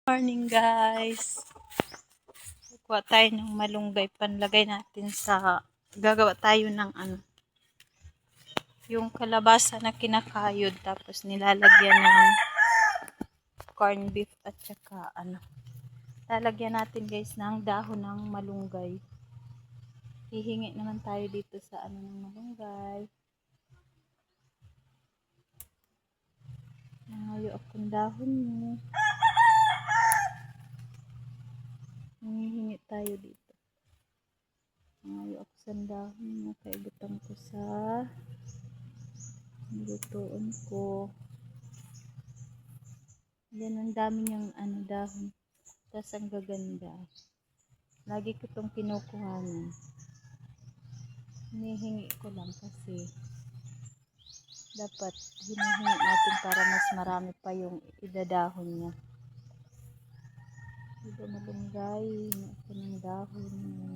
Morning guys. Kuha tayo ng malunggay, panlagay natin sa gagawa tayo ng yung kalabasa na kinakayod tapos nilalagyan ng corn beef at saka lalagyan natin guys ng dahon ng malunggay. Hihingi naman tayo dito sa ng malunggay. Nangayo akong dahon mo. Hihingi tayo dito. Nangayo ako sa dahon mo. Kaibutan ko sa lutuon ko. Yan, ang dami niyang dahon. Tapos ang gaganda. Lagi ko itong kinukuhanan. Hinihingi ko lang kasi dapat hinihingi natin para mas marami pa yung idadahon niya. Diba malunggay? Hingi ako ng dahon niya.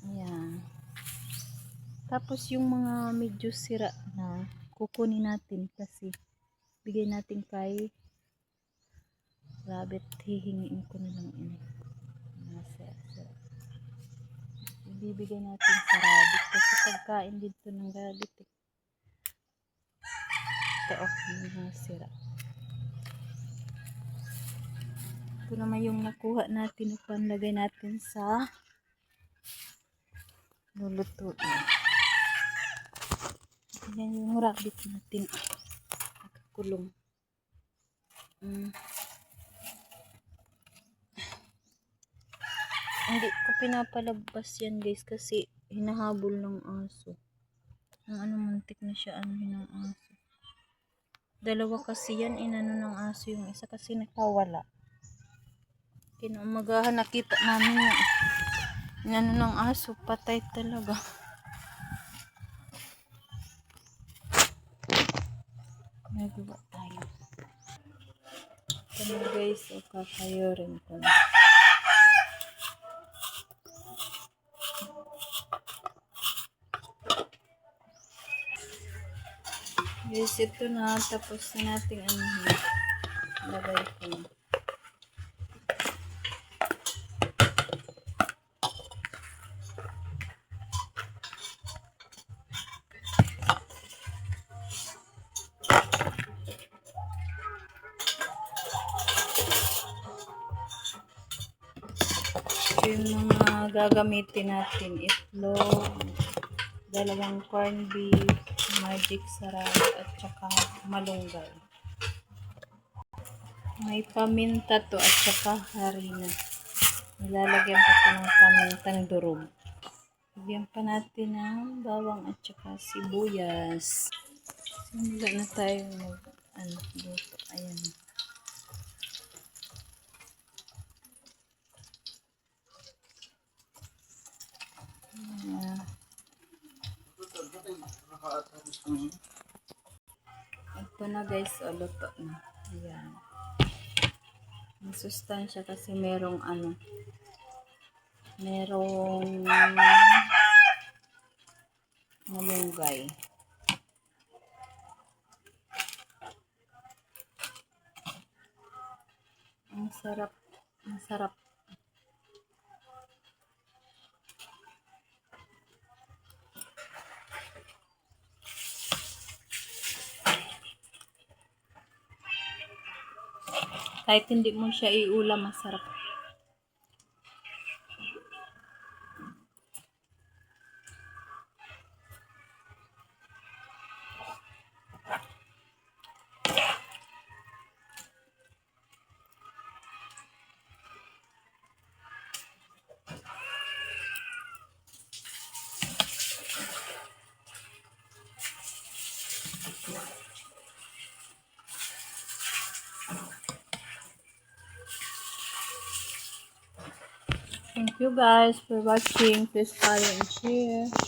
Ayan. Tapos yung mga medyo sira na kukunin natin kasi bigay natin kay rabbit. Hihingiin ko na lang ini. Ibibigay natin sa rabbit kasi pagkain dito ng rabbit mga sira. Ito naman yung nakuha natin upang lagay natin sa lulutuin. Yan yung rabbit natin nakakulong. Hindi ko pinapalabas yan guys kasi hinahabol ng aso. Muntik na siya ng aso. Dalawa kasi yan inano ng aso, yung isa kasi nakawala. Kinaumagahan nakita namin inano ng aso, patay talaga. Nagawa tayo. Ito na guys, o kakayorin ko na. Guys, ito na. Tapos na natin lagay ko na. Yung mga gagamitin natin, itlog, dalawang corn beef, magic sarap, at saka malunggay. May paminta to at saka harina. Nilalagyan pa ito ng pamintang durog. Lagyan pa natin ng bawang at saka sibuyas. Simula na tayo luto. Ayan. Ito na guys, luto na. Ayan. Ang sustansya kasi merong malunggay. Ang sarap. Ang sarap. Kahit hindi mo siya iulam, masarap. Thank you guys for watching. Please follow and share.